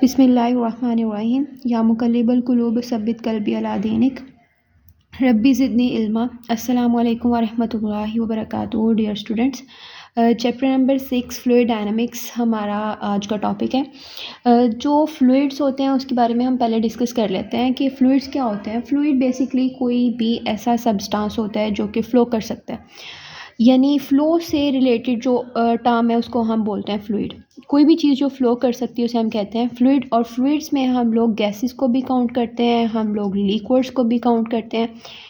बिस्मिल्लाहिर्रहमानिर्रहीम या मुकल्लिबल कुलूब सब्बित क़ल्बी अला दीनिक रब्बी ज़िदनी इल्मा। अस्सलामु अलैकुम वरहमतुल्लाहि वबरकातुहू। Dear students, chapter number 6 fluid dynamics हमारा आज का टॉपिक है। जो फ्लूइड्स होते हैं उसके बारे में हम पहले डिस्कस कर लेते हैं कि फ्लूइड्स क्या होते हैं। फ्लूइड बेसिकली कोई भी ऐसा सब्सटेंस होता है जो कि फ़्लो कर सकता है, यानी फ़्लो से रिलेटेड जो टर्म है उसको हम बोलते हैं फ्लूइड। कोई भी चीज़ जो फ़्लो कर सकती है उसे हम कहते हैं फ्लूइड। और फ्लूइड्स में हम लोग गैसेस को भी काउंट करते हैं, हम लोग लिक्विड्स को भी काउंट करते हैं,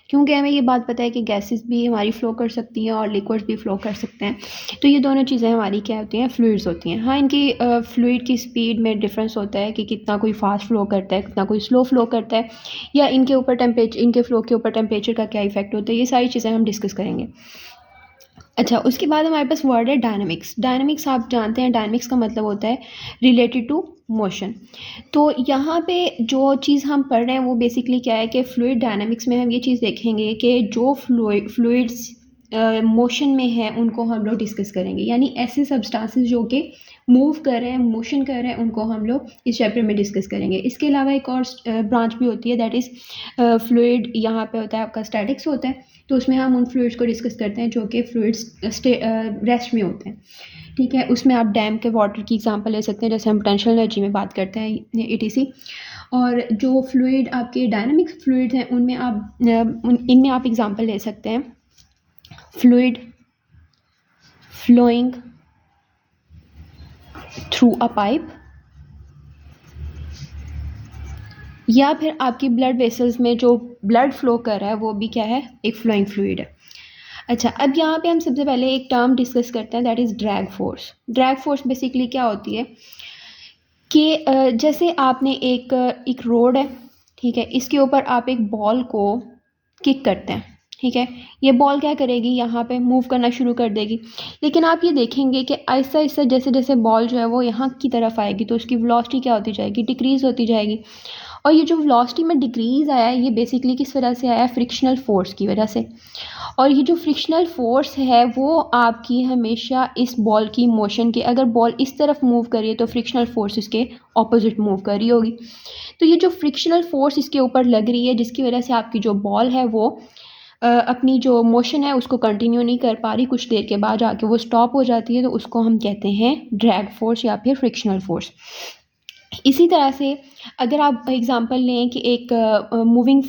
क्योंकि हमें ये बात पता है कि गैसेस भी हमारी फ़्लो कर सकती हैं और लिक्विड्स भी फ़्लो कर सकते हैं। तो ये दोनों चीज़ें हमारी क्या होती हैं, फ्लूइड्स होती हैं। हाँ, इनकी फ्लूइड की स्पीड में डिफरेंस होता है कि कितना कोई फास्ट फ़्लो करता है, कितना कोई स्लो फ़्लो करता है, या इनके ऊपर इनके फ़्लो के ऊपर टेम्परेचर का क्या इफेक्ट होता है। ये सारी चीज़ें हम डिस्कस करेंगे। अच्छा, उसके बाद हमारे पास वर्ड है डायनामिक्स। डायनामिक्स आप जानते हैं, डायनामिक्स का मतलब होता है रिलेटेड टू मोशन। तो यहाँ पे जो चीज़ हम पढ़ रहे हैं वो बेसिकली क्या है कि फ्लूइड डायनामिक्स में हम ये चीज़ देखेंगे कि जो फ्लूइड्स मोशन में है उनको हम लोग डिस्कस करेंगे, यानी ऐसे सब्सटेंसेस जो कि मूव कर रहे हैं, मोशन कर रहे हैं, उनको हम लोग इस चैप्टर में डिस्कस करेंगे। इसके अलावा एक और ब्रांच भी होती है, दैट इज़ फ्लूइड। यहाँ पे होता है आपका स्टैटिक्स होता है, तो उसमें हम उन फ्लूइड्स को डिस्कस करते हैं जो कि फ्लूइड्स रेस्ट में होते हैं। ठीक है, उसमें आप डैम के वाटर की एग्जांपल ले सकते हैं, जैसे हम पोटेंशियल एनर्जी में बात करते हैं, ETC। और जो फ्लूइड आपके डायनामिक फ्लूइड हैं उनमें इनमें आप एग्जांपल ले सकते हैं fluid flowing through a pipe, या फिर आपकी ब्लड वेसल्स में जो ब्लड फ्लो कर रहा है वो भी क्या है, एक फ्लोइंग फ्लूइड है। अच्छा, अब यहाँ पे हम सबसे पहले एक टर्म डिस्कस करते हैं, that is drag force. Drag force basically क्या होती है कि जैसे आपने एक रोड है, ठीक है, इसके ऊपर आप एक बॉल को किक करते हैं, ठीक है, ये बॉल क्या करेगी, यहाँ पे मूव करना शुरू कर देगी। लेकिन आप ये देखेंगे कि आहिस्ता आहिस्ता जैसे जैसे बॉल जो है वो यहाँ की तरफ आएगी तो उसकी वेलोसिटी क्या होती जाएगी, डिक्रीज़ होती जाएगी। और ये जो वेलोसिटी में डिक्रीज़ आया है ये बेसिकली किस वजह से आया है, फ्रिक्शनल फोर्स की वजह से। और ये जो फ्रिक्शनल फोर्स है वो आपकी हमेशा इस बॉल की मोशन के, अगर बॉल इस तरफ मूव करिए तो फ्रिक्शनल फोर्स इसके ऑपोजिट मूव कर रही होगी। तो ये जो फ्रिक्शनल फोर्स इसके ऊपर लग रही है जिसकी वजह से आपकी जो बॉल है वो अपनी जो मोशन है उसको कंटिन्यू नहीं कर पा रही, कुछ देर के बाद जाके वो स्टॉप हो जाती है, तो उसको हम कहते हैं ड्रैग फोर्स या फिर फ्रिक्शनल फोर्स। इसी तरह से अगर आप एग्जांपल लें कि एक मूविंग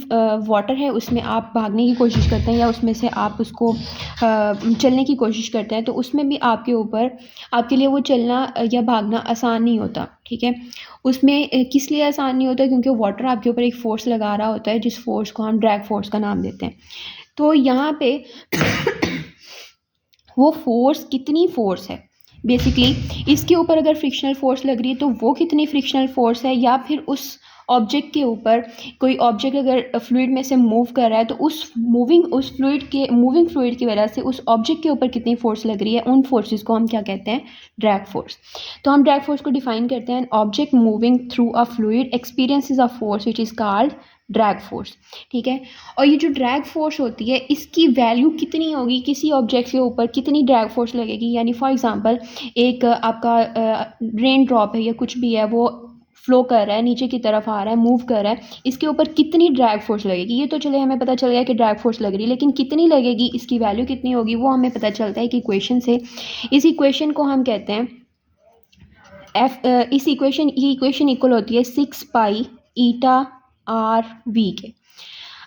वाटर है, उसमें आप भागने की कोशिश करते हैं या उसमें से आप उसको चलने की कोशिश करते हैं, तो उसमें भी आपके ऊपर, आपके लिए वो चलना या भागना आसान नहीं होता। ठीक है, उसमें किस लिए आसान नहीं होता, क्योंकि वाटर आपके ऊपर एक फ़ोर्स लगा रहा होता है, जिस फोर्स को हम ड्रैग फोर्स का नाम देते हैं। तो यहाँ पे वो फोर्स कितनी फोर्स है, बेसिकली इसके ऊपर अगर फ्रिक्शनल फोर्स लग रही है तो वो कितनी फ्रिक्शनल फोर्स है, या फिर उस ऑब्जेक्ट के ऊपर कोई ऑब्जेक्ट अगर फ्लूइड में से मूव कर रहा है तो उस मूविंग फ्लूइड की वजह से उस ऑब्जेक्ट के ऊपर कितनी फोर्स लग रही है, उन फोर्सेस को हम क्या कहते हैं, ड्रैग फोर्स। तो हम ड्रैग फोर्स को डिफाइन करते हैं, object moving through a fluid experiences a force which is called drag force. ठीक है, और ये जो ड्रैग फोर्स होती है इसकी वैल्यू कितनी होगी, किसी ऑब्जेक्ट के ऊपर कितनी ड्रैग फोर्स लगेगी, यानी फॉर एग्जांपल एक आपका रेन ड्रॉप है या कुछ भी है, वो फ्लो कर रहा है, नीचे की तरफ आ रहा है, मूव कर रहा है, इसके ऊपर कितनी ड्रैग फोर्स लगेगी, ये तो चले हमें पता चल गया कि ड्रैग फोर्स लग रही है, लेकिन कितनी लगेगी, इसकी वैल्यू कितनी होगी, वो हमें पता चलता है कि इक्वेशन से। इस इक्वेशन को हम कहते हैं ये इक्वेशन इक्वल होती है 6 पाई ईटा आर वी के।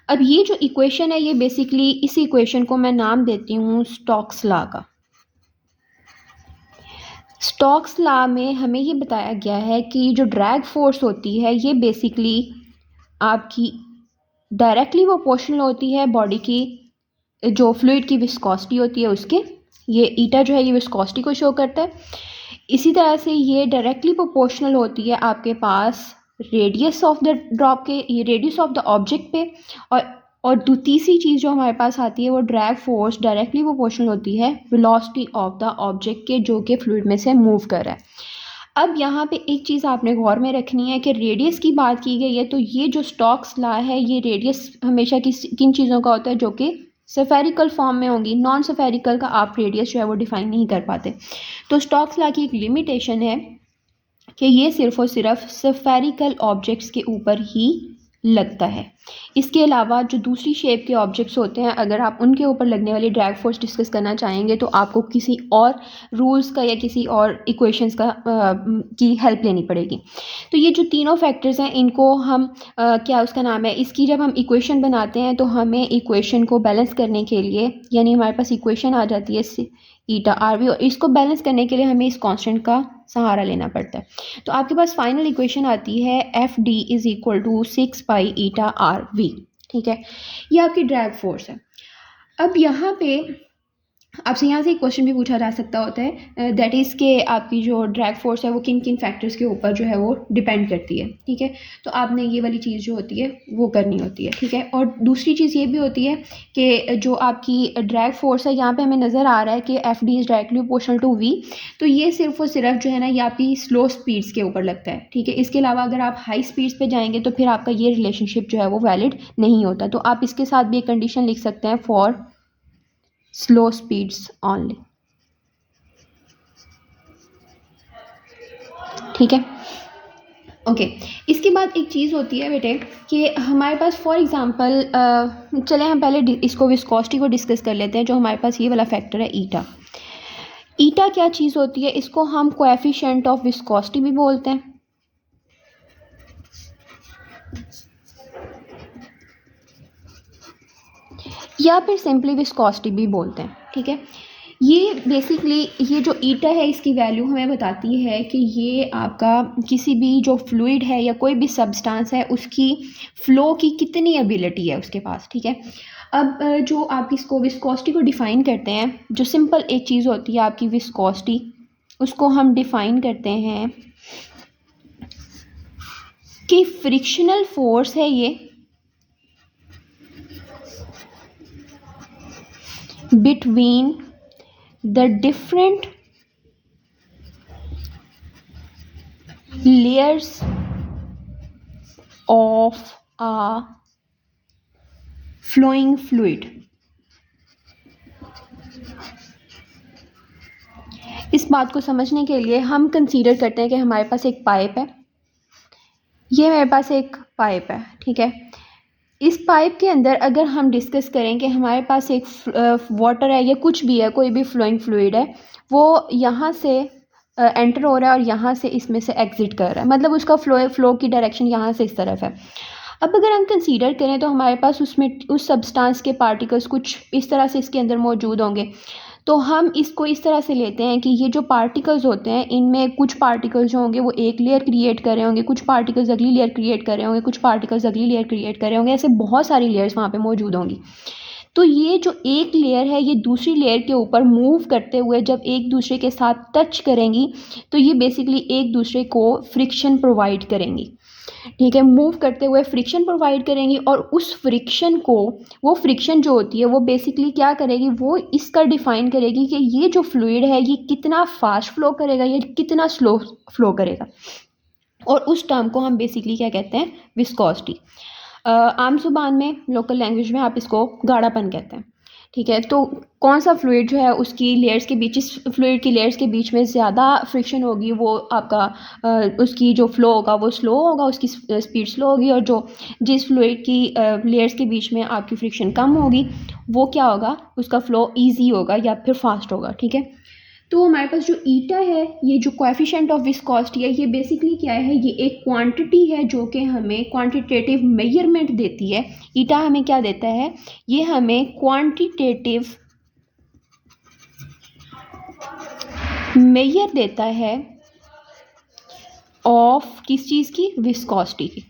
अब ये जो इक्वेशन है ये बेसिकली, इस इक्वेशन को मैं नाम देती हूँ स्टोक्स लॉ का। स्टोक्स लॉ में हमें ये बताया गया है कि जो ड्रैग फोर्स होती है ये बेसिकली आपकी डायरेक्टली प्रोपोर्शनल होती है बॉडी की जो फ्लूइड की विस्कोसिटी होती है उसके। ये ईटा जो है ये विस्कोसिटी को शो करता है। इसी तरह से ये डायरेक्टली प्रोपोर्शनल होती है आपके पास रेडियस ऑफ द ड्रॉप के, ये रेडियस ऑफ द ऑब्जेक्ट पे। और तीसरी चीज़ जो हमारे पास आती है वो ड्रैग फोर्स डायरेक्टली प्रोपोर्शनल होती है वेलोसिटी ऑफ द ऑब्जेक्ट के, जो कि फ्लूइड में से मूव कर रहा है। अब यहाँ पे एक चीज़ आपने गौर में रखनी है कि रेडियस की बात की गई है, तो ये जो स्टोक्स लॉ है ये रेडियस हमेशा किन चीज़ों का होता है, जो कि सफेरिकल फॉर्म में होंगी, नॉन सफेरिकल का आप रेडियस जो है वो डिफाइन नहीं कर पाते। तो स्टोक्स लॉ की एक लिमिटेशन है कि ये सिर्फ़ और सिर्फ स्फेरिकल ऑब्जेक्ट्स के ऊपर ही लगता है। इसके अलावा जो दूसरी शेप के ऑब्जेक्ट्स होते हैं, अगर आप उनके ऊपर लगने वाली ड्रैग फोर्स डिस्कस करना चाहेंगे तो आपको किसी और रूल्स का या किसी और इक्वेशंस का की हेल्प लेनी पड़ेगी। तो ये जो तीनों फैक्टर्स हैं इनको हम क्या उसका नाम है, इसकी जब हम इक्वेशन बनाते हैं तो हमें इक्वेशन को बैलेंस करने के लिए, यानी हमारे पास इक्वेशन आ जाती है ईटा आर वी, और इसको बैलेंस करने के लिए हमें इस कांस्टेंट का सहारा लेना पड़ता है। तो आपके पास फाइनल इक्वेशन आती है F D is equal to 6 pi eta R V. ठीक है, ये आपकी ड्रैग फोर्स है। अब यहाँ पे आपसे यहाँ से एक क्वेश्चन भी पूछा जा सकता होता है, दैट इज़ के आपकी जो ड्रैग फोर्स है वो किन किन फैक्टर्स के ऊपर जो है वो डिपेंड करती है। ठीक है, तो आपने ये वाली चीज़ जो होती है वो करनी होती है। ठीक है, और दूसरी चीज़ ये भी होती है कि जो आपकी ड्रैग फोर्स है, यहाँ पे हमें नज़र आ रहा है कि F D is directly proportional to V, तो ये सिर्फ और सिर्फ जो है ना ये आपकी स्लो स्पीड्स के ऊपर लगता है। ठीक है, इसके अलावा अगर आप हाई स्पीड्स पे जाएंगे तो फिर आपका ये रिलेशनशिप जो है वो वैलिड नहीं होता। तो आप इसके साथ भी एक कंडीशन लिख सकते हैं, फॉर स्लो स्पीड्स ओनली। ठीक है, ओके। इसके बाद एक चीज़ होती है बेटे कि हमारे पास फॉर एग्जांपल चले हम पहले इसको विस्कोसिटी को डिस्कस कर लेते हैं। जो हमारे पास ये वाला फैक्टर है ईटा, ईटा क्या चीज़ होती है, इसको हम कोएफिशिएंट ऑफ विस्कोसिटी भी बोलते हैं, या फिर सिंपली विस्कोसिटी भी बोलते हैं। ठीक है, ये बेसिकली ये जो ईटा है इसकी वैल्यू हमें बताती है कि ये आपका किसी भी जो फ्लूइड है या कोई भी सब्सटेंस है उसकी फ़्लो की कितनी एबिलिटी है उसके पास। ठीक है, अब जो आप इसको विस्कोसिटी को डिफ़ाइन करते हैं, जो सिंपल एक चीज़ होती है आपकी विस्कोसिटी, उसको हम डिफ़ाइन करते हैं कि फ्रिक्शनल फोर्स है ये between the different layers of a flowing fluid। इस बात को समझने के लिए हम कंसीडर करते हैं कि हमारे पास एक पाइप है, ये मेरे पास एक पाइप है। ठीक है, इस पाइप के अंदर अगर हम डिस्कस करें कि हमारे पास एक वाटर है या कुछ भी है, कोई भी फ्लोइंग फ्लूइड है, वो यहाँ से एंटर हो रहा है और यहाँ से इसमें से एग्जिट कर रहा है, मतलब उसका फ्लो की डायरेक्शन यहाँ से इस तरफ है। अब अगर हम कंसीडर करें तो हमारे पास उसमें उस सब्सटेंस के पार्टिकल्स कुछ इस तरह से इसके अंदर मौजूद होंगे। तो हम इसको इस तरह से लेते हैं कि ये जो पार्टिकल्स होते हैं इनमें कुछ पार्टिकल्स जो होंगे वो एक लेयर क्रिएट कर रहे होंगे, कुछ पार्टिकल्स अगली लेयर क्रिएट कर रहे होंगे, कुछ पार्टिकल्स अगली लेयर क्रिएट कर रहे होंगे, ऐसे बहुत सारी लेयर्स वहाँ पे मौजूद होंगी। तो ये जो एक लेयर है ये दूसरी लेयर के ऊपर मूव करते हुए जब एक दूसरे के साथ टच करेंगी तो ये बेसिकली एक दूसरे को फ्रिक्शन प्रोवाइड करेंगी। ठीक है, मूव करते हुए फ्रिक्शन प्रोवाइड करेंगी, और उस फ्रिक्शन को, वो फ्रिक्शन जो होती है वो बेसिकली क्या करेगी, वो इसका डिफ़ाइन करेगी कि ये जो फ्लूइड है ये कितना फास्ट फ्लो करेगा या कितना स्लो फ्लो करेगा, और उस टर्म को हम बेसिकली क्या कहते हैं, विस्कोसिटी। आम ज़ुबान में, लोकल लैंग्वेज में आप इसको गाढ़ापन कहते हैं। ठीक है, तो कौन सा फ्लूइड जो है उसकी लेयर्स के बीच, इस फ्लूइड की लेयर्स के बीच में ज़्यादा फ्रिक्शन होगी वो आपका उसकी जो फ़्लो होगा वो स्लो होगा, उसकी स्पीड स्लो होगी, और जो जिस फ्लूइड की लेयर्स के बीच में आपकी फ्रिक्शन कम होगी वो क्या होगा, उसका फ़्लो ईजी होगा या फिर फास्ट होगा। ठीक है, तो हमारे पास जो ईटा है, ये जो कोएफिशिएंट ऑफ विस्कोसिटी है, ये बेसिकली क्या है, ये एक क्वांटिटी है जो कि हमें क्वांटिटेटिव मेजरमेंट देती है। ईटा हमें क्या देता है, ये हमें क्वांटिटेटिव मेजर देता है ऑफ किस चीज़ की, विस्कोसिटी की।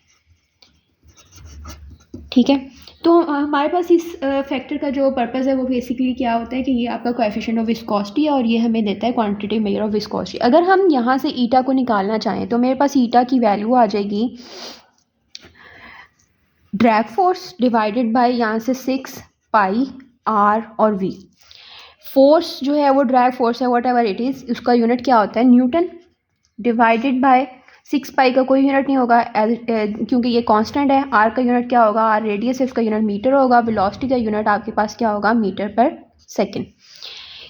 ठीक है, तो हमारे पास इस फैक्टर का जो पर्पस है वो बेसिकली क्या होता है कि ये आपका कोएफिशिएंट ऑफ विस्कोसिटी है और ये हमें देता है क्वांटिटेटिव मेजर ऑफ विस्कोसिटी। अगर हम यहाँ से ईटा को निकालना चाहें तो मेरे पास ईटा की वैल्यू आ जाएगी ड्रैग फोर्स डिवाइडेड बाय यहाँ से 6 पाई आर और वी। फोर्स जो है वो ड्रैग फोर्स है, वट एवर इट इज़, उसका यूनिट क्या होता है, न्यूटन, डिवाइडेड बाय 6 पाई का कोई यूनिट नहीं होगा क्योंकि ये कांस्टेंट है। आर का यूनिट क्या होगा, आर रेडियस है, उसका यूनिट मीटर होगा। वेलोसिटी का यूनिट आपके पास क्या होगा, मीटर पर सेकंड।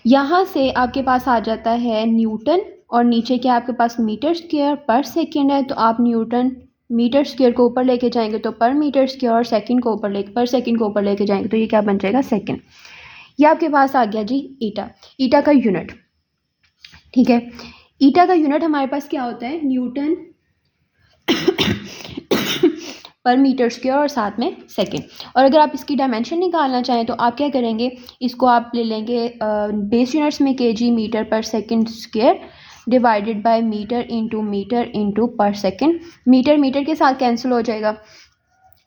यहाँ से आपके पास आ जाता है न्यूटन और नीचे क्या आपके पास मीटर स्क्वायर पर सेकेंड है, तो आप न्यूटन मीटर स्क्वायर को ऊपर लेके जाएंगे तो पर मीटर स्क्वायर, और सेकंड को ऊपर लेके पर सेकंड को ऊपर लेके जाएंगे तो ये क्या बन जाएगा, सेकंड। ये आपके पास आ गया जी ईटा, ईटा का यूनिट। ठीक है, ईटा का यूनिट हमारे पास क्या होता है, न्यूटन पर मीटर स्क्वायर और साथ में सेकंड। और अगर आप इसकी डायमेंशन निकालना चाहें तो आप क्या करेंगे, इसको आप ले लेंगे बेस यूनिट्स में KG metre per second square divided by metre into per second. Metre metre के साथ कैंसिल हो जाएगा,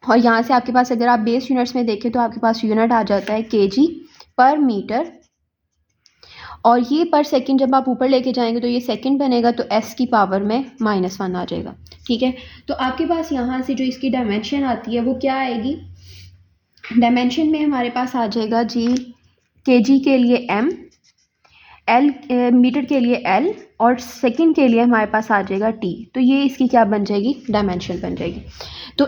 और यहाँ से आपके पास अगर आप बेस यूनिट्स में देखें तो आपके पास यूनिट आ जाता है केजी पर मीटर, और ये पर सेकंड जब आप ऊपर लेके जाएंगे तो ये सेकंड बनेगा, तो एस की पावर में -1 आ जाएगा। ठीक है, तो आपके पास यहाँ से जो इसकी डायमेंशन आती है वो क्या आएगी, डायमेंशन में हमारे पास आ जाएगा जी केजी के लिए m, एल मीटर के लिए l, और सेकंड के लिए हमारे पास आ जाएगा t। तो ये इसकी क्या बन जाएगी, डायमेंशन बन जाएगी। तो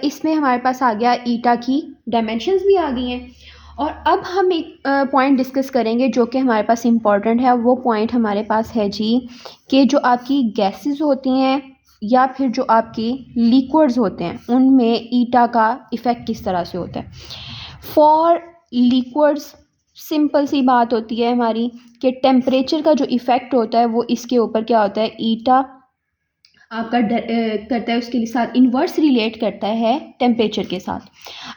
इसमें हमारे पास आ गया ईटा की डायमेंशंस भी आ गई हैं। और अब हम एक पॉइंट डिस्कस करेंगे जो कि हमारे पास इम्पॉर्टेंट है। वो पॉइंट हमारे पास है जी कि जो आपकी गैसेस होती हैं या फिर जो आपकी लिक्विड्स होते हैं उनमें ईटा का इफ़ेक्ट किस तरह से होता है। फॉर लिक्विड्स सिंपल सी बात होती है हमारी कि टेम्परेचर का जो इफ़ेक्ट होता है वो इसके ऊपर क्या होता है, ईटा आपका करता है, उसके साथ इन्वर्स रिलेट करता है टेम्परेचर के साथ।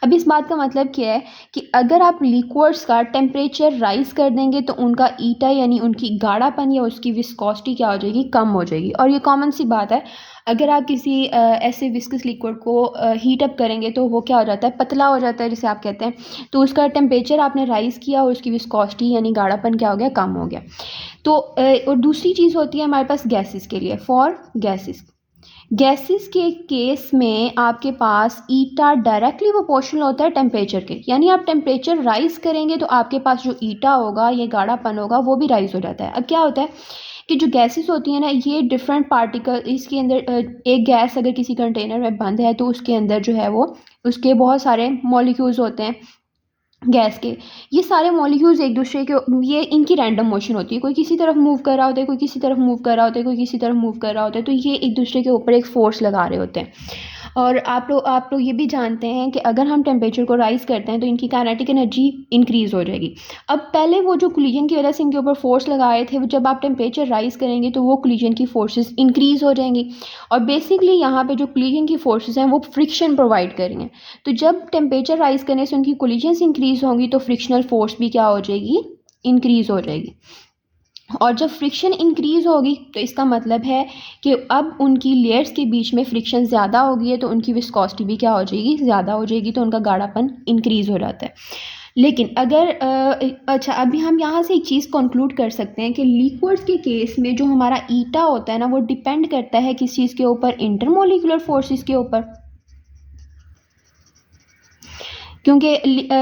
अब इस बात का मतलब क्या है कि अगर आप लिक्विड्स का टेम्परेचर राइज कर देंगे तो उनका ईटा यानी उनकी गाढ़ापन या उसकी विस्कोसिटी क्या हो जाएगी, कम हो जाएगी। और ये कॉमन सी बात है, अगर आप किसी ऐसे विस्कस लिक्विड को हीट अप करेंगे तो वो क्या हो जाता है, पतला हो जाता है जिसे आप कहते हैं। तो उसका टेम्परेचर आपने राइज़ किया और उसकी विस्कोसिटी यानी गाढ़ापन क्या हो गया, कम हो गया। तो और दूसरी चीज़ होती है हमारे पास गैसेस के लिए। फॉर गैसेस के केस में आपके पास ईटा डायरेक्टली प्रोपोर्शनल होता है टेम्परेचर के, यानी आप टेम्परेचर राइज करेंगे तो आपके पास जो ईटा होगा, ये गाढ़ापन होगा, वो भी राइज हो जाता है। अब क्या होता है कि जो गैसेस होती हैं ना, ये डिफरेंट पार्टिकल, इसके अंदर एक गैस अगर किसी कंटेनर में बंद है तो उसके अंदर जो है वो उसके बहुत सारे मॉलिक्यूल्स होते हैं गैस के। ये सारे मॉलिक्यूल्स एक दूसरे के, ये इनकी रैंडम मोशन होती है, कोई किसी तरफ मूव कर रहा होता है, कोई किसी तरफ मूव कर रहा होता है, कोई किसी तरफ मूव कर रहा होता है। तो ये एक दूसरे के ऊपर एक फोर्स लगा रहे होते हैं। और आप लोग ये भी जानते हैं कि अगर हम टेम्परेचर को राइज करते हैं तो इनकी काइनेटिक एनर्जी इंक्रीज़ हो जाएगी। अब पहले वो जो कोलिजन की वजह से इनके ऊपर फोर्स लगाए थे, वो जब आप टेम्परेचर राइज करेंगे तो वो कोलिजन की फोर्सेस इंक्रीज़ हो जाएंगी। और बेसिकली यहाँ पे जो कोलिजन की फोर्सेस हैं वो फ्रिक्शन प्रोवाइड करेंगे। तो जब टेम्परेचर राइज करने से उनकी कोलिजन्स इंक्रीज़ होंगी तो फ्रिक्शनल फोर्स भी क्या हो जाएगी, इंक्रीज़ हो जाएगी। और जब फ्रिक्शन इंक्रीज़ होगी तो इसका मतलब है कि अब उनकी लेयर्स के बीच में फ्रिक्शन ज़्यादा होगी है, तो उनकी विस्कोसिटी भी क्या हो जाएगी, ज़्यादा हो जाएगी, तो उनका गाढ़ापन इंक्रीज़ हो जाता है। लेकिन अगर अच्छा, अभी हम यहाँ से एक चीज़ कंक्लूड कर सकते हैं कि लिक्विड्स के केस में जो हमारा ईटा होता है ना, वो डिपेंड करता है किस चीज़ के ऊपर, इंटरमोलिकुलर फोर्सेस के ऊपर। क्योंकि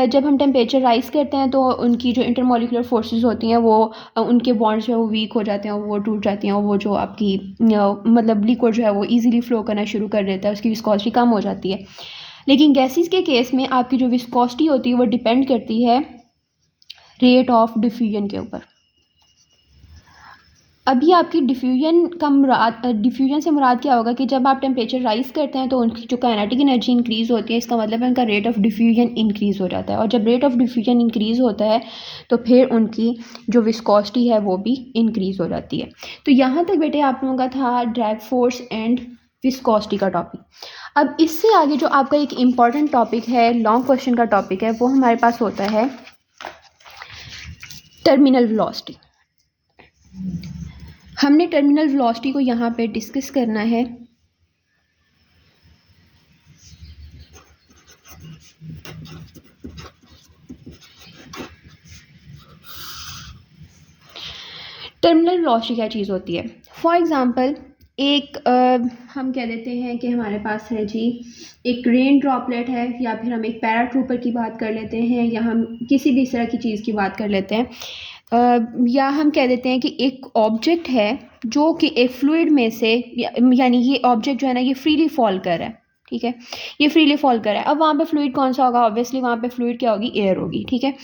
जब हम टेम्परेचर राइज करते हैं तो उनकी जो इंटरमोलिकुलर फोर्सेस होती हैं वो उनके बॉन्ड्स जो है वो वीक हो जाते हैं, वो टूट जाती हैं, और वो जो आपकी मतलब लिक्विड जो है वो इजीली फ्लो करना शुरू कर देता है, उसकी विस्कोसिटी कम हो जाती है। लेकिन गैसेस के केस में आपकी जो विस्कोसिटी होती है वो डिपेंड करती है रेट ऑफ डिफ्यूजन के ऊपर। अभी आपकी डिफ्यूजन से मुराद क्या होगा कि जब आप टेम्परेचर राइज करते हैं तो उनकी जो काइनेटिक एनर्जी इंक्रीज़ होती है, इसका मतलब है उनका रेट ऑफ डिफ्यूजन इंक्रीज़ हो जाता है। और जब रेट ऑफ डिफ्यूजन इंक्रीज़ होता है तो फिर उनकी जो विस्कोसिटी है वो भी इंक्रीज़ हो जाती है। तो यहाँ तक बेटे आप लोगों का था ड्रैग फोर्स एंड विस्कोसिटी का टॉपिक। अब इससे आगे जो आपका एक इम्पॉर्टेंट टॉपिक है, लॉन्ग क्वेश्चन का टॉपिक है, वो हमारे पास होता है टर्मिनल वेलोसिटी। हमने टर्मिनल वेलोसिटी को यहाँ पे डिस्कस करना है। टर्मिनल वेलोसिटी क्या चीज़ होती है? फॉर एग्ज़ाम्पल हम कह देते हैं कि हमारे पास है जी एक रेन ड्रॉपलेट है, या फिर हम एक पैराट्रूपर की बात कर लेते हैं, या हम किसी भी इस तरह की चीज़ की बात कर लेते हैं, या हम कह देते हैं कि एक ऑब्जेक्ट है जो कि एक फ्लूइड में से, यानी ये ऑब्जेक्ट जो है ना ये फ्रीली फॉल कर रहा है। ठीक है, ये फ्रीली फॉल कर रहा है। अब वहाँ पे फ्लूइड कौन सा होगा? ऑब्वियसली वहाँ पे फ्लूइड क्या होगी? एयर होगी। ठीक है,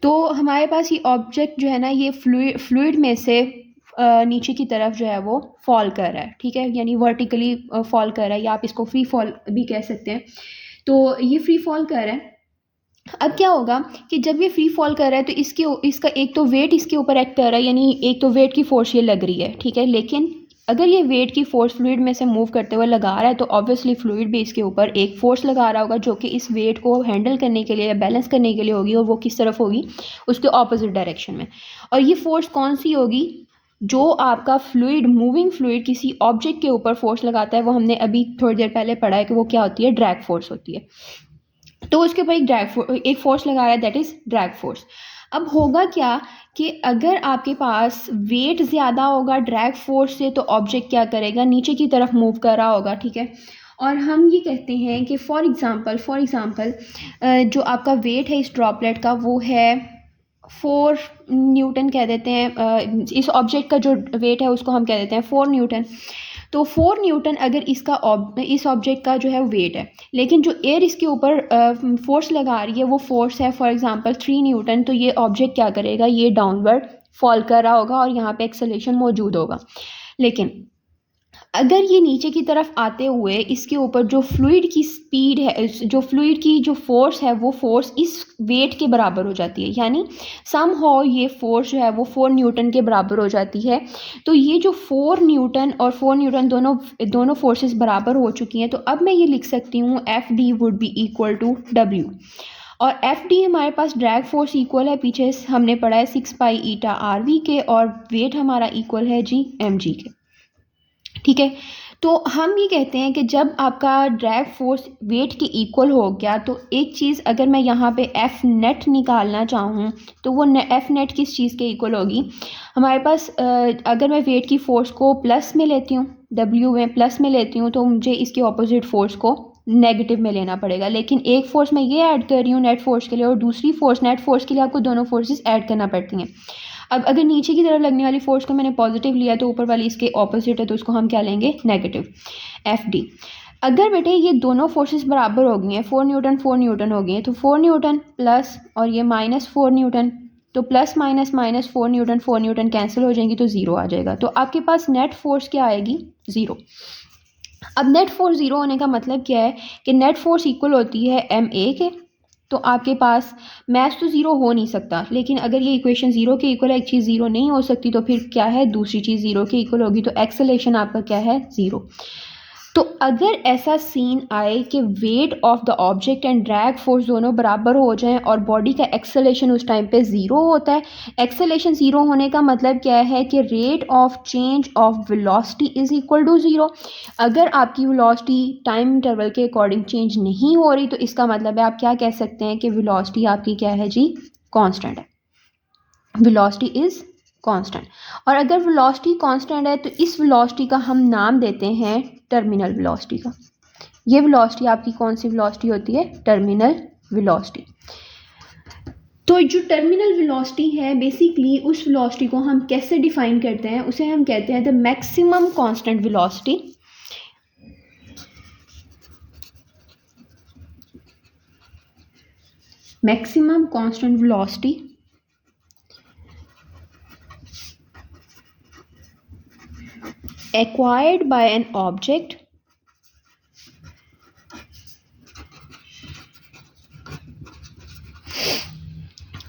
तो हमारे पास ये ऑब्जेक्ट जो है ना ये फ्लूइड में से नीचे की तरफ जो है वो फॉल कर रहा है, ठीक है, यानी वर्टिकली फॉल कर रहा है, या आप इसको फ्री फॉल भी कह सकते हैं। तो ये फ्री फॉल कर रहा है। अब क्या होगा कि जब ये फ्री फॉल कर रहा है तो इसका एक तो वेट इसके ऊपर एक्ट कर रहा है, यानी एक तो वेट की फोर्स ये लग रही है, ठीक है। लेकिन अगर ये वेट की फोर्स फ्लूइड में से मूव करते हुए लगा रहा है तो ऑब्वियसली फ्लूइड भी इसके ऊपर एक फोर्स लगा रहा होगा, जो कि इस वेट को हैंडल करने के लिए या बैलेंस करने के लिए होगी, और वो किस तरफ होगी, उसके ऑपोजिट डायरेक्शन में। और ये फोर्स कौन सी होगी, जो आपका फ्लूइड, मूविंग फ्लूइड किसी ऑब्जेक्ट के ऊपर फोर्स लगाता है, वो हमने अभी थोड़ी देर पहले पढ़ा है कि वो क्या होती है, ड्रैग फोर्स होती है। तो उसके ऊपर एक फोर्स लगा रहा है, दैट इज ड्रैग फोर्स। अब होगा क्या कि अगर आपके पास वेट ज़्यादा होगा ड्रैग फोर्स से, तो ऑब्जेक्ट क्या करेगा, नीचे की तरफ मूव कर रहा होगा, ठीक है। और हम ये कहते हैं कि फॉर एग्ज़ाम्पल जो आपका वेट है इस ड्रॉपलेट का, वो है 4 न्यूटन कह देते हैं। इस ऑब्जेक्ट का जो वेट है उसको हम कह देते हैं 4 न्यूटन। तो 4 न्यूटन अगर इस ऑब्जेक्ट का जो है वेट है, लेकिन जो एयर इसके ऊपर फोर्स लगा रही है वो फोर्स है फॉर एग्जांपल 3 न्यूटन, तो ये ऑब्जेक्ट क्या करेगा, ये डाउनवर्ड फॉल कर रहा होगा और यहाँ पे एक्सेलरेशन मौजूद होगा। लेकिन अगर ये नीचे की तरफ आते हुए इसके ऊपर जो फ्लूइड की स्पीड है, जो फ्लूइड की जो फोर्स है, वो फोर्स इस वेट के बराबर हो जाती है, यानी समहाउ ये फोर्स जो है वो 4 न्यूटन के बराबर हो जाती है। तो ये जो 4 न्यूटन और 4 न्यूटन दोनों फोर्सेस बराबर हो चुकी हैं, तो अब मैं ये लिख सकती हूँ F D would be equal to W. और एफ डी हमारे पास ड्रैग फोर्स इक्वल है, पीछे हमने पढ़ा है 6 पाई ईटा आर वी के, और वेट हमारा इक्वल है जी एम जी के, ठीक है। तो हम ये कहते हैं कि जब आपका ड्रैग फोर्स वेट के इक्वल हो गया, तो एक चीज़ अगर मैं यहाँ पे एफ नेट निकालना चाहूँ तो वो एफ नेट किस चीज़ के इक्वल होगी, हमारे पास अगर मैं वेट की फोर्स को प्लस में लेती हूँ, डब्ल्यू में प्लस में लेती हूँ, तो मुझे इसके ऑपोजिट फोर्स को नेगेटिव में लेना पड़ेगा। लेकिन एक फोर्स मैं ये ऐड कर रही हूँ नेट फोर्स के लिए, और दूसरी फोर्स नेट फोर्स के लिए आपको दोनों फोर्सेस ऐड करना पड़ती हैं। अब अगर नीचे की तरफ लगने वाली फोर्स को मैंने पॉजिटिव लिया तो ऊपर वाली इसके ऑपोजिट है, तो उसको हम क्या लेंगे, नेगेटिव, एफ डी। अगर बेटे ये दोनों फोर्सेस बराबर हो गई हैं, 4 न्यूटन हो गई हैं, तो 4 न्यूटन प्लस और ये माइनस 4 न्यूटन, तो plus minus minus 4 Newton cancel हो जाएंगी, तो ज़ीरो आ जाएगा। तो आपके पास नेट फोर्स क्या आएगी, ज़ीरो। अब नेट फोर्स ज़ीरो होने का मतलब क्या है कि नेट फोर्स इक्वल होती है एम ए के। तो आपके पास मैच तो ज़ीरो हो नहीं सकता, लेकिन अगर ये इक्वेशन ज़ीरो के इक्वल है, एक चीज़ ज़ीरो नहीं हो सकती, तो फिर क्या है, दूसरी चीज़ ज़ीरो के इक्वल होगी, तो एक्सेलरेशन आपका क्या है, ज़ीरो। तो अगर ऐसा सीन आए कि weight of the object and drag force दोनों बराबर हो जाएं और बॉडी का एक्सेलरेशन उस टाइम पे ज़ीरो होता है, एक्सेलरेशन ज़ीरो होने का मतलब क्या है कि rate of change of velocity is equal to zero. अगर आपकी वेलोसिटी टाइम इंटरवल के अकॉर्डिंग चेंज नहीं हो रही, तो इसका मतलब है आप क्या कह सकते हैं कि वेलोसिटी आपकी क्या है जी, कांस्टेंट है, वेलोसिटी इज़ कांस्टेंट। और अगर वेलोसिटी कांस्टेंट है तो इस वेलोसिटी का हम नाम देते हैं टर्मिनल वेलोसिटी का। ये वेलोसिटी आपकी कौन सी वेलोसिटी होती है, टर्मिनल वेलोसिटी। तो जो टर्मिनल वेलोसिटी है, बेसिकली उस वेलोसिटी को हम कैसे डिफाइन करते हैं, उसे हम कहते हैं the maximum constant velocity. Maximum constant velocity acquired by an object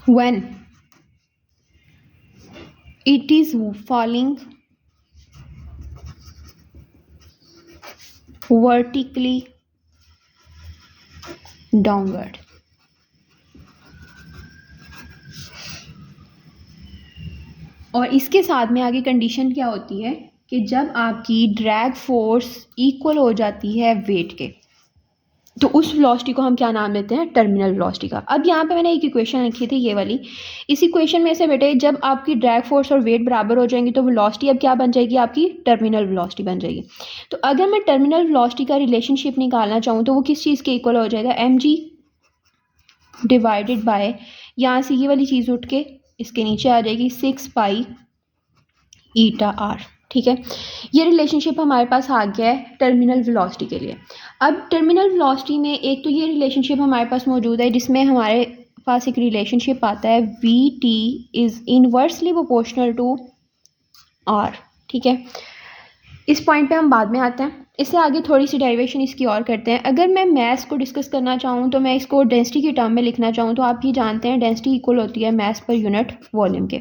when it is falling vertically downward। और इसके साथ में आगे कंडीशन क्या होती है कि जब आपकी ड्रैग फोर्स इक्वल हो जाती है वेट के, तो उस वेलोसिटी को हम क्या नाम देते हैं, टर्मिनल वेलोसिटी का। अब यहाँ पे मैंने एक इक्वेशन लिखी थी ये वाली, इस इक्वेशन में से बेटे जब आपकी ड्रैग फोर्स और वेट बराबर हो जाएंगी तो वेलोसिटी अब क्या बन जाएगी, आपकी टर्मिनल वेलोसिटी बन जाएगी। तो अगर मैं टर्मिनल वेलोसिटी का रिलेशनशिप निकालना चाहूँ तो वो किस चीज़ के इक्वल हो जाएगा, एम जी डिवाइडेड बाय, यहाँ से ये वाली चीज़ उठ के इसके नीचे आ जाएगी 6 पाई ईटा आर, ठीक है। ये रिलेशनशिप हमारे पास आ गया है टर्मिनल वेलोसिटी के लिए। अब टर्मिनल वेलोसिटी में एक तो ये रिलेशनशिप हमारे पास मौजूद है, जिसमें हमारे पास एक रिलेशनशिप आता है V T is inversely proportional to R. ठीक है, इस पॉइंट पे हम बाद में आते हैं। इससे आगे थोड़ी सी डेरिवेशन इसकी और करते हैं। अगर मैं मैस को डिस्कस करना चाहूँ तो मैं इसको डेंसिटी की टर्म में लिखना चाहूँ तो आप ये जानते हैं डेंसिटी इक्वल होती है मैस पर यूनिट वॉल्यूम के।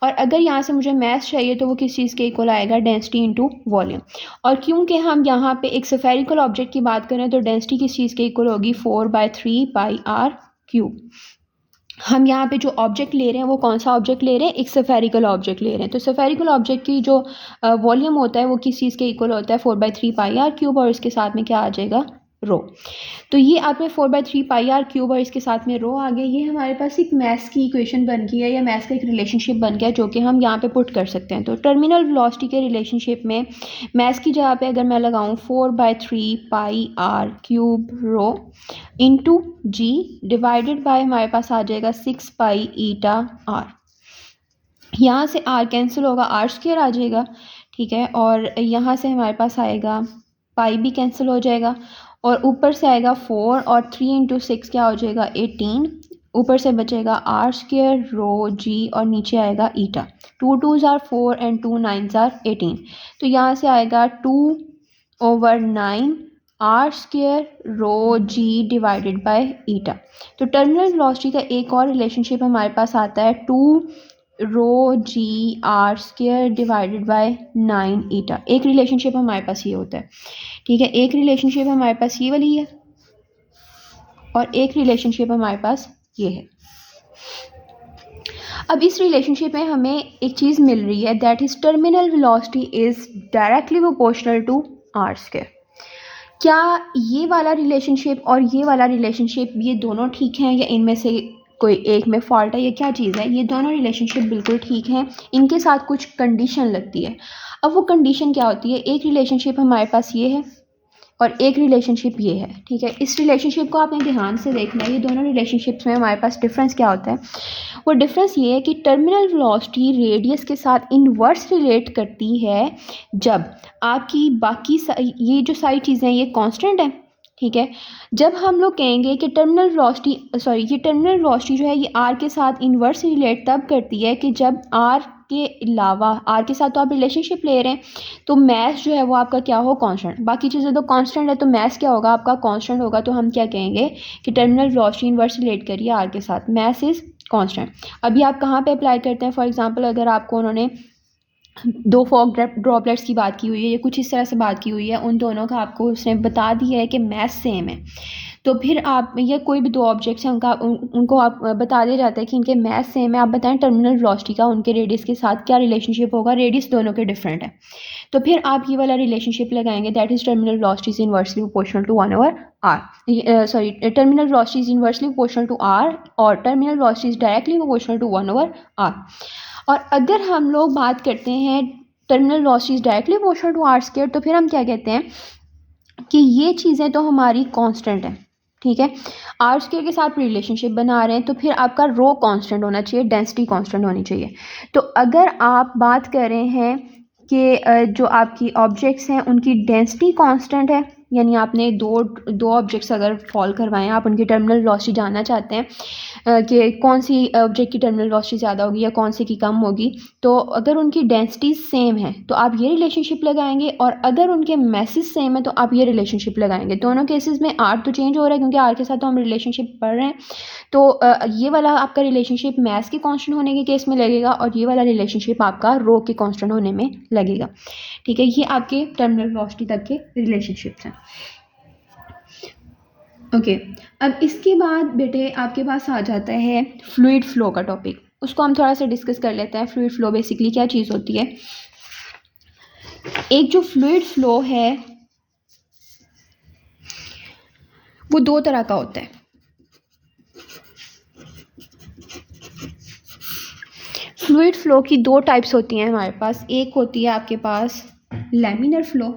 और अगर यहाँ से मुझे मैस चाहिए तो वो किस चीज़ के इक्वल आएगा, डेंसिटी इंटू वॉल्यूम। और क्योंकि हम यहाँ पे एक स्फेरिकल ऑब्जेक्ट की बात करें तो डेंसिटी किस चीज़ के इक्वल होगी, 4/3 πr³। हम यहाँ पे जो ऑब्जेक्ट ले रहे हैं वो कौन सा ऑब्जेक्ट ले रहे हैं, एक स्फेरिकल ऑब्जेक्ट ले रहे हैं। तो स्फेरिकल ऑब्जेक्ट की जो वॉल्यूम होता है वो किस चीज़ के इक्वल होता है, 4/3 πr³ और इसके साथ में क्या आ जाएगा, रो। तो ये आपने 4/3 πr³ और इसके साथ में रो आ गया। ये हमारे पास एक मैथ्स की इक्वेशन बन गई है या मैथ्स का एक रिलेशनशिप बन गया जो कि हम यहाँ पे पुट कर सकते हैं। तो टर्मिनल वेलोसिटी के रिलेशनशिप में मैथ्स की जगह पे अगर मैं लगाऊँ 4/3 πr³ rho into G divided by हमारे पास आ जाएगा 6π∗r। यहाँ से r कैंसिल होगा, r² आ जाएगा। ठीक है, और यहाँ से हमारे पास आएगा पाई भी कैंसिल हो जाएगा और ऊपर से आएगा 4 और 3 × 6 क्या हो जाएगा, 18। ऊपर से बचेगा r² रो जी और नीचे आएगा ईटा। 2 2s are 4 and 2 9s are 18। तो यहाँ से आएगा 2/9 r² रो जी डिवाइडेड बाय ईटा। तो टर्मिनल वेलोसिटी का एक और रिलेशनशिप हमारे पास आता है 2 रो जी r² डिवाइडेड बाय 9 ईटा। एक रिलेशनशिप हमारे पास ये होता है। ठीक है, एक रिलेशनशिप हमारे पास ये वाली है और एक रिलेशनशिप हमारे पास ये है। अब इस रिलेशनशिप में हमें एक चीज़ मिल रही है, that is terminal velocity is directly proportional to r²। क्या ये वाला रिलेशनशिप और ये वाला रिलेशनशिप ये दोनों ठीक हैं या इनमें से कोई एक में फॉल्ट है, ये क्या चीज़ है? ये दोनों रिलेशनशिप बिल्कुल ठीक हैं, इनके साथ कुछ कंडीशन लगती है। अब वो कंडीशन क्या होती है, एक रिलेशनशिप हमारे पास ये है और एक रिलेशनशिप ये है। ठीक है, इस रिलेशनशिप को आपने ध्यान से देखना है। ये दोनों रिलेशनशिप्स में हमारे पास डिफरेंस क्या होता है, वो डिफरेंस ये है कि टर्मिनल वेलोसिटी रेडियस के साथ इन्वर्स रिलेट करती है जब आपकी बाकी ये जो सारी चीज़ें हैं ये कांस्टेंट है। ठीक है, जब हम लोग कहेंगे कि टर्मिनल वेलोसिटी जो है ये आर के साथ इन्वर्स रिलेट तब करती है कि जब आर के अलावा, आर के साथ तो आप रिलेशनशिप ले रहे हैं तो मैथ जो है वो आपका क्या हो, कांस्टेंट। बाकी चीज़ें तो कांस्टेंट है तो मैथ क्या होगा आपका, कांस्टेंट होगा। तो हम क्या कहेंगे कि टर्मिनल वेलोसिटी इन्वर्स रिलेट करिए आर के साथ, मैथ इज़ कांस्टेंट। अभी आप कहाँ पे अप्लाई करते हैं, फॉर एग्जांपल अगर आपको उन्होंने दो फॉग ड्रॉपलेट्स की बात की हुई है या कुछ इस तरह से बात की हुई है, उन दोनों का आपको उसने बता दिया है कि मैथ सेम है, तो फिर आप या कोई भी दो ऑब्जेक्ट्स हैं उनको आप बता दिया जाता है कि इनके मैथ सेम है, आप बताएं टर्मिनल वेलोसिटी का उनके रेडियस के साथ क्या रिलेशनशिप होगा, रेडियस दोनों के डिफरेंट है। तो फिर आप ये वाला रिलेशनशिप लगाएंगे, that is terminal velocity is inversely proportional to 1/r। Sorry, terminal velocity is inversely proportional to r और terminal velocity is directly proportional to 1/r। और अगर हम लोग बात करते हैं terminal velocity is directly proportional to r², तो फिर हम क्या कहते हैं कि ये चीज़ें तो हमारी कांस्टेंट हैं। ठीक है, r² के साथ रिलेशनशिप बना रहे हैं तो फिर आपका रो कांस्टेंट होना चाहिए, डेंसिटी कांस्टेंट होनी चाहिए। तो अगर आप बात कर रहे हैं कि जो आपकी ऑब्जेक्ट्स हैं उनकी डेंसिटी कांस्टेंट है, यानी आपने दो ऑब्जेक्ट्स अगर फॉल करवाएं, आप उनकी टर्मिनल वेलोसिटी जानना चाहते हैं कि कौन सी ऑब्जेक्ट की टर्मिनल वेलोसिटी ज़्यादा होगी या कौन सी की कम होगी, तो अगर उनकी डेंसिटी सेम है तो आप ये रिलेशनशिप लगाएंगे, और अगर उनके मैसेज सेम है तो आप ये रिलेशनशिप लगाएंगे। दोनों केसेस में आर तो चेंज हो रहा है क्योंकि आर के साथ तो हम रिलेशनशिप पढ़ रहे हैं, तो ये वाला आपका रिलेशनशिप मैथ्स के कांस्टेंट होने के केस में लगेगा और ये वाला रिलेशनशिप आपका रो के कांस्टेंट होने में लगेगा। ठीक है, ये आपके टर्मिनल वेलोसिटी तक के रिलेशनशिप्स हैं। ओके, अब इसके बाद बेटे आपके पास आ जाता है फ्लूइड फ्लो का टॉपिक, उसको हम थोड़ा सा डिस्कस कर लेते हैं। फ्लूइड फ्लो बेसिकली क्या चीज़ होती है? एक जो फ्लूइड फ्लो है वो दो तरह का होता है। फ्लूइड फ्लो की दो टाइप्स होती हैं हमारे पास। एक होती है आपके पास laminar flow,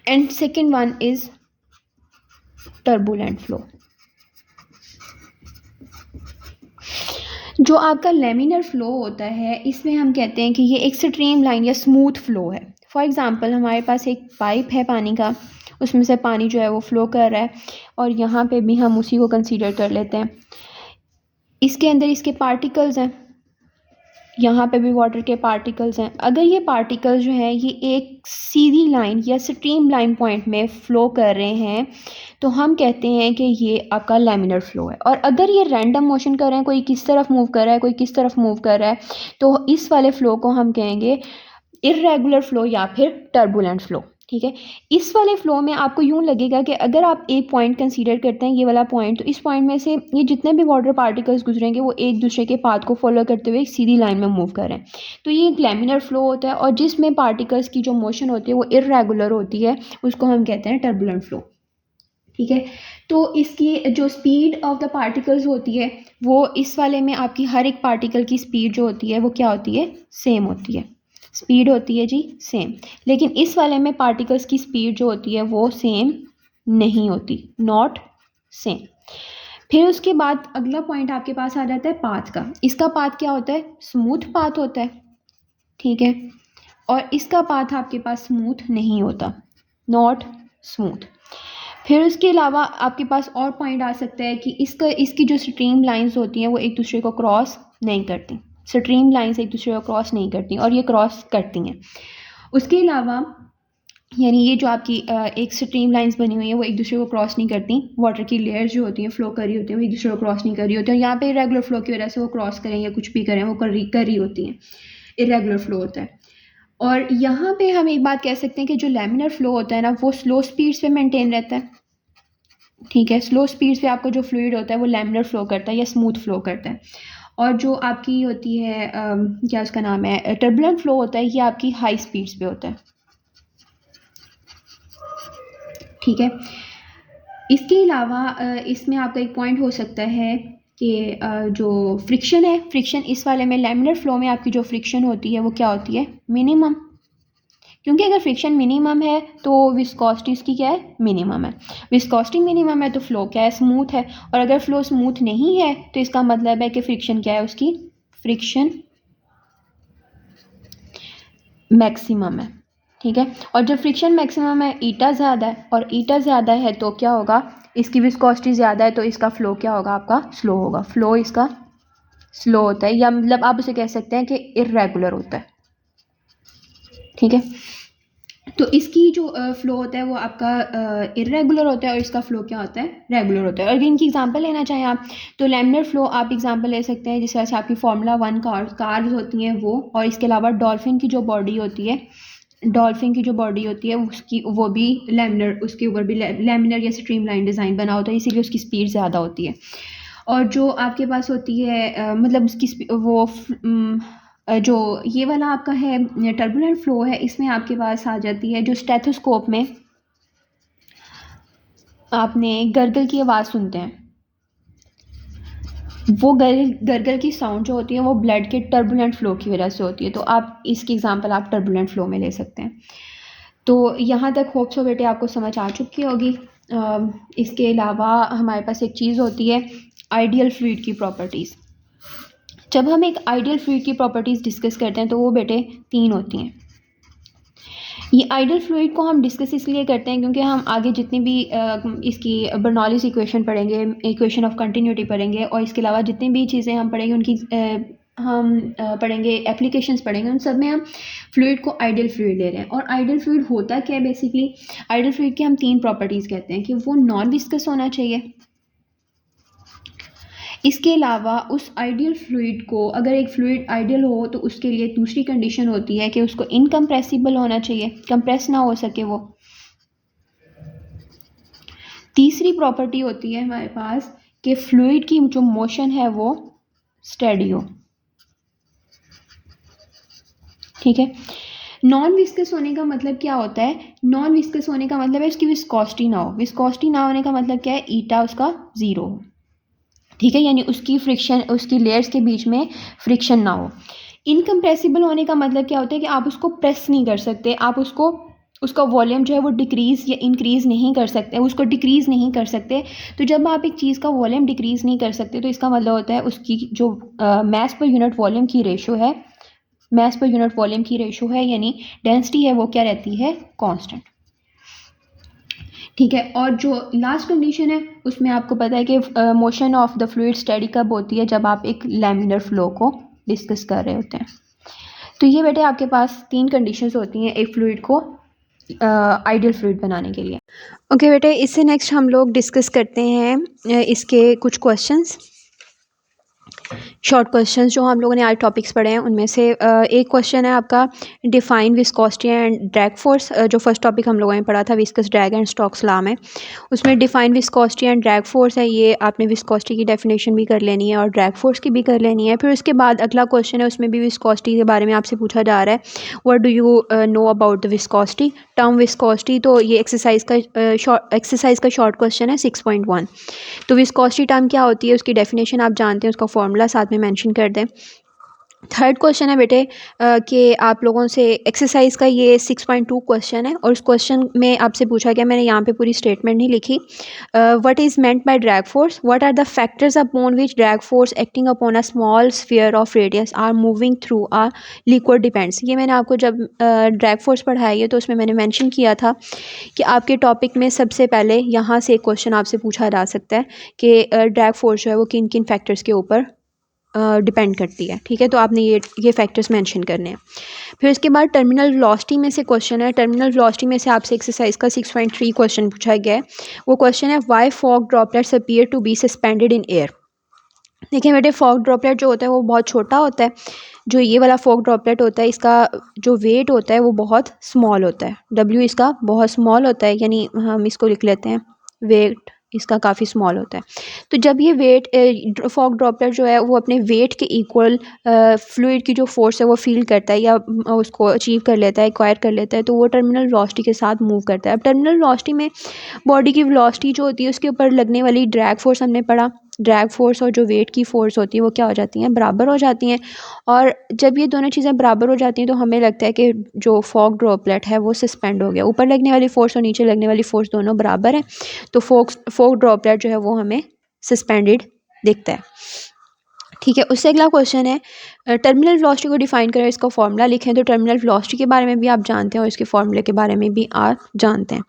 and second one is turbulent flow. जो आपका लैमिनर फ्लो होता है इसमें हम कहते हैं कि ये एक स्ट्रीम लाइन या स्मूथ फ्लो है। फॉर एग्जांपल हमारे पास एक पाइप है पानी का, उसमें से पानी जो है वो फ्लो कर रहा है और यहाँ पे भी हम उसी को कंसीडर कर लेते हैं। इसके अंदर इसके पार्टिकल्स हैं, यहाँ पे भी वाटर के पार्टिकल्स हैं। अगर ये पार्टिकल्स जो हैं ये एक सीधी लाइन या स्ट्रीम लाइन पॉइंट में फ़्लो कर रहे हैं तो हम कहते हैं कि ये आपका लैमिनर फ़्लो है। और अगर ये रैंडम मोशन कर रहे हैं, कोई किस तरफ मूव कर रहा है, कोई किस तरफ मूव कर रहा है, तो इस वाले फ़्लो को हम कहेंगे इर्रेगुलर फ़्लो या फिर टर्बुलेंट फ़्लो। ठीक है, इस वाले फ़्लो में आपको यूँ लगेगा कि अगर आप एक पॉइंट कंसीडर करते हैं, ये वाला पॉइंट, तो इस पॉइंट में से ये जितने भी वाटर पार्टिकल्स गुजरेंगे वो एक दूसरे के पाथ को फॉलो करते हुए एक सीधी लाइन में मूव कर रहे हैं। तो ये एक लैमिनर फ़्लो होता है, और जिसमें पार्टिकल्स की जो मोशन होती है वो इर्रेगुलर होती है, उसको हम कहते हैं टर्बुलेंट फ़्लो। ठीक है, तो इसकी जो स्पीड ऑफ द पार्टिकल्स होती है वो इस वाले में आपकी हर एक पार्टिकल की स्पीड जो होती है वो क्या होती है, सेम होती है। स्पीड होती है जी सेम, लेकिन इस वाले में पार्टिकल्स की स्पीड जो होती है वो सेम नहीं होती, नॉट सेम। फिर उसके बाद अगला पॉइंट आपके पास आ जाता है पाथ का। इसका पाथ क्या होता है, स्मूथ पाथ होता है। ठीक है, और इसका पाथ आपके पास स्मूथ नहीं होता, नॉट स्मूथ। फिर उसके अलावा आपके पास और पॉइंट आ सकता है कि इसकी जो स्ट्रीम लाइंस होती हैं वो एक दूसरे को क्रॉस नहीं करती। स्ट्रीम लाइंस एक दूसरे को क्रॉस नहीं करती, और ये क्रॉस करती हैं। उसके अलावा यानी ये जो आपकी एक स्ट्रीम लाइंस बनी हुई है वो एक दूसरे को क्रॉस नहीं करती। वाटर की लेयर्स जो होती हैं फ्लो कर रही होती हैं वो एक दूसरे को क्रॉस नहीं कर रही होती है, और यहाँ पे इरेगुलर फ्लो की वजह से वो क्रॉस करें या कुछ भी करें वो कर रही होती हैं, इरेगुलर फ्लो होता है। और यहाँ पे हम एक बात कह सकते हैं कि जो लैमिनर फ्लो होता है ना वो स्लो स्पीड्स पे मेंटेन रहता है। ठीक है, स्लो स्पीड्स पे आपका जो फ्लूइड होता है वो लैमिनर फ्लो करता है या स्मूथ फ्लो करता है। और जो आपकी होती है क्या उसका नाम है, टर्बुलेंट फ्लो होता है, ये आपकी हाई स्पीड्स पे होता है। ठीक है, इसके अलावा इसमें आपका एक पॉइंट हो सकता है कि जो फ्रिक्शन है, फ्रिक्शन इस वाले में लैमिनर फ्लो में आपकी जो फ्रिक्शन होती है वो क्या होती है, मिनिमम। क्योंकि अगर फ्रिक्शन मिनिमम है तो विस्कोसिटी इसकी क्या है, मिनिमम है। विस्कोसिटी मिनिमम है तो फ्लो क्या है, स्मूथ है। और अगर फ्लो स्मूथ नहीं है तो इसका मतलब है कि फ्रिक्शन क्या है, उसकी फ्रिक्शन मैक्सिमम है। ठीक है, और जब फ्रिक्शन मैक्सिमम है, ईटा ज़्यादा है, और ईटा ज़्यादा है तो क्या होगा, इसकी विस्कोसिटी ज़्यादा है तो इसका फ्लो क्या होगा, आपका स्लो होगा। फ्लो इसका स्लो होता है, या मतलब आप उसे कह सकते हैं कि इर्रेगुलर होता है। ठीक है, तो इसकी जो फ्लो होता है वो आपका इरेगुलर होता है, और इसका फ्लो क्या होता है, रेगुलर होता है। और इनकी एग्जांपल लेना चाहें आप तो लैमिनर फ्लो आप एग्जांपल ले सकते हैं, जिस तरह से आपकी फार्मूला 1 कार्स होती हैं वो, और इसके अलावा डॉल्फिन की जो बॉडी होती है, डॉल्फिन की जो बॉडी होती है उसकी वो भी लैमिनर, उसके ऊपर भी लैमिनर या स्ट्रीम लाइन डिज़ाइन बना होता है, इसीलिए उसकी स्पीड ज़्यादा होती है। और जो आपके पास होती है मतलब उसकी वो जो ये वाला आपका है टर्बुलेंट फ्लो है, इसमें आपके पास आ जाती है जो स्टेथोस्कोप में आपने गरगल की आवाज़ सुनते हैं, वो गरगल की साउंड जो होती है वो ब्लड के टर्बुलेंट फ्लो की वजह से होती है। तो आप इसकी एग्जांपल आप टर्बुलेंट फ्लो में ले सकते हैं। तो यहाँ तक होप सो बेटे आपको समझ आ चुकी होगी। इसके अलावा हमारे पास एक चीज़ होती है आइडियल फ्लूइड की प्रॉपर्टीज़। जब हम एक आइडियल फ्लूइड की प्रॉपर्टीज़ डिस्कस करते हैं तो वो बेटे 3 होती हैं। ये आइडियल फ्लूइड को हम डिस्कस इसलिए करते हैं क्योंकि हम आगे जितनी भी इसकी बर्नौलीज़ इक्वेशन पढ़ेंगे, इक्वेशन ऑफ कंटिन्यूटी पढ़ेंगे, और इसके अलावा जितनी भी चीज़ें हम पढ़ेंगे उनकी हम पढ़ेंगे, एप्लीकेशंस पढ़ेंगे, उन सब में हम फ्लूइड को आइडियल फ्लूइड ले रहे हैं। और आइडियल फ्लूइड होता क्या है बेसिकली, आइडियल फ्लूइड की हम 3 प्रॉपर्टीज़ कहते हैं कि वो नॉन विस्कस होना चाहिए। इसके अलावा उस आइडियल फ्लूइड को, अगर एक फ्लूइड आइडियल हो तो उसके लिए दूसरी कंडीशन होती है कि उसको इनकम्प्रेसिबल होना चाहिए, कंप्रेस ना हो सके वो। तीसरी प्रॉपर्टी होती है हमारे पास कि फ्लूइड की जो मोशन है वो स्टेडी हो। ठीक है, नॉन विस्कस होने का मतलब क्या होता है, नॉन विस्कस होने का मतलब है उसकी विस्कोसिटी ना हो। विस्कोसिटी ना होने का मतलब क्या है, ईटा उसका 0 हो। ठीक है, यानी उसकी फ्रिक्शन, उसकी लेयर्स के बीच में फ्रिक्शन ना हो। इनकम्प्रेसिबल होने का मतलब क्या होता है कि आप उसको प्रेस नहीं कर सकते, आप उसको, उसका वॉल्यूम जो है वो डिक्रीज़ या इंक्रीज़ नहीं कर सकते, उसको डिक्रीज़ नहीं कर सकते। तो जब आप एक चीज़ का वॉल्यूम डिक्रीज़ नहीं कर सकते तो इसका मतलब होता है उसकी जो मास पर यूनिट वॉल्यूम की रेशो है, मास पर यूनिट वॉल्यूम की रेशो है, यानी डेंसिटी है, वो क्या रहती है, कांस्टेंट। ठीक है। और जो लास्ट कंडीशन है उसमें आपको पता है कि motion of the fluid study कब होती है, जब आप एक लैमिनर फ्लो को डिस्कस कर रहे होते हैं। तो ये बेटे आपके पास 3 कंडीशंस होती हैं एक फ्लूइड को आइडियल फ्लूइड बनाने के लिए। ओके बेटे, इससे नेक्स्ट हम लोग डिस्कस करते हैं इसके कुछ क्वेश्चंस, शॉर्ट क्वेश्चंस जो हम लोगों ने आज टॉपिक्स पढ़े हैं उनमें से एक क्वेश्चन है आपका define viscosity and drag force. जो फर्स्ट टॉपिक हम लोगों ने पढ़ा था viscous drag and Stokes law में, उसमें define viscosity and drag force है। ये आपने विस्कोसिटी की डेफिनेशन भी कर लेनी है और ड्रैग फोर्स की भी कर लेनी है। फिर उसके बाद अगला क्वेश्चन है, उसमें भी विस्कोसिटी के बारे में आपसे पूछा जा रहा है, what do you know about the viscosity, term viscosity. तो ये एक्सरसाइज का शॉर्ट क्वेश्चन है 6.1। तो विस्कोसिटी टर्म क्या होती है, उसकी डेफिनेशन आप जानते हैं, उसका फॉर्मूला साथ में मेंशन कर दें। थर्ड क्वेश्चन है बेटे कि आप लोगों से एक्सरसाइज का ये 6.2 क्वेश्चन है और उस क्वेश्चन में आपसे पूछा गया, मैंने यहाँ पे पूरी स्टेटमेंट नहीं लिखी, what is meant by drag force, what are the factors upon which drag force acting upon a small sphere of radius R moving through a liquid depends. ये मैंने आपको जब ड्रैग फोर्स पढ़ाई है तो उसमें मैंने मेंशन किया था कि आपके टॉपिक में सबसे पहले यहाँ से एक क्वेश्चन आपसे पूछा जा सकता है कि ड्रैग फोर्स जो है वो किन किन फैक्टर्स के ऊपर डिपेंड करती है। ठीक है, तो आपने ये फैक्टर्स मेंशन करने हैं। फिर उसके बाद टर्मिनल वेलोसिटी में से क्वेश्चन है। टर्मिनल वेलोसिटी में से आपसे एक्सरसाइज का 6.3 क्वेश्चन पूछा गया है। वो क्वेश्चन है why fog droplets appear to be suspended in air. देखिए बेटे, फॉग ड्रॉपलेट जो होता है वो बहुत छोटा होता है। जो ये वाला फॉग ड्रॉपलेट होता है इसका जो वेट होता है वो बहुत स्मॉल होता है, डब्ल्यू इसका बहुत स्मॉल होता है, यानी हम इसको लिख लेते हैं वेट इसका काफ़ी स्मॉल होता है। तो जब ये वेट फॉग ड्रॉपलेट जो है वो अपने वेट के इक्वल फ्लूइड की जो फोर्स है वो फील करता है या उसको अचीव कर लेता है, एक्वायर कर लेता है, तो वो टर्मिनल वेलोसिटी के साथ मूव करता है। अब टर्मिनल वेलोसिटी में बॉडी की वेलोसिटी जो होती है उसके ऊपर लगने वाली ड्रैग फोर्स हमने पढ़ा, ड्रैग फोर्स और जो वेट की फोर्स होती है वो क्या हो जाती हैं, बराबर हो जाती हैं। और जब ये दोनों चीज़ें बराबर हो जाती हैं तो हमें लगता है कि जो फॉग ड्रॉपलेट है वो सस्पेंड हो गया, ऊपर लगने वाली फोर्स और नीचे लगने वाली फोर्स दोनों बराबर हैं, तो फॉग ड्रॉपलेट जो है वो हमें सस्पेंडेड दिखता है। ठीक है, उससे अगला क्वेश्चन है टर्मिनल वेलोसिटी को डिफाइन करें, इसका फॉर्मूला लिखें। तो टर्मिनल वेलोसिटी के बारे में भी आप जानते हैं और इसके फॉर्मूले के बारे में भी आप जानते हैं।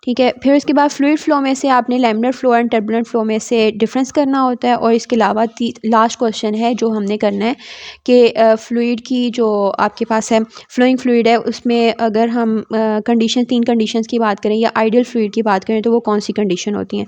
ठीक है, फिर उसके बाद फ्लूइड फ्लो में से आपने laminar flow and turbulent flow में से डिफरेंस करना होता है। और इसके अलावा लास्ट क्वेश्चन है जो हमने करना है कि फ्लूइड की जो आपके पास है फ्लोइंग फ्लूइड है उसमें अगर हम तीन कंडीशंस की बात करें या आइडियल फ्लूइड की बात करें तो वो कौन सी कंडीशन होती हैं।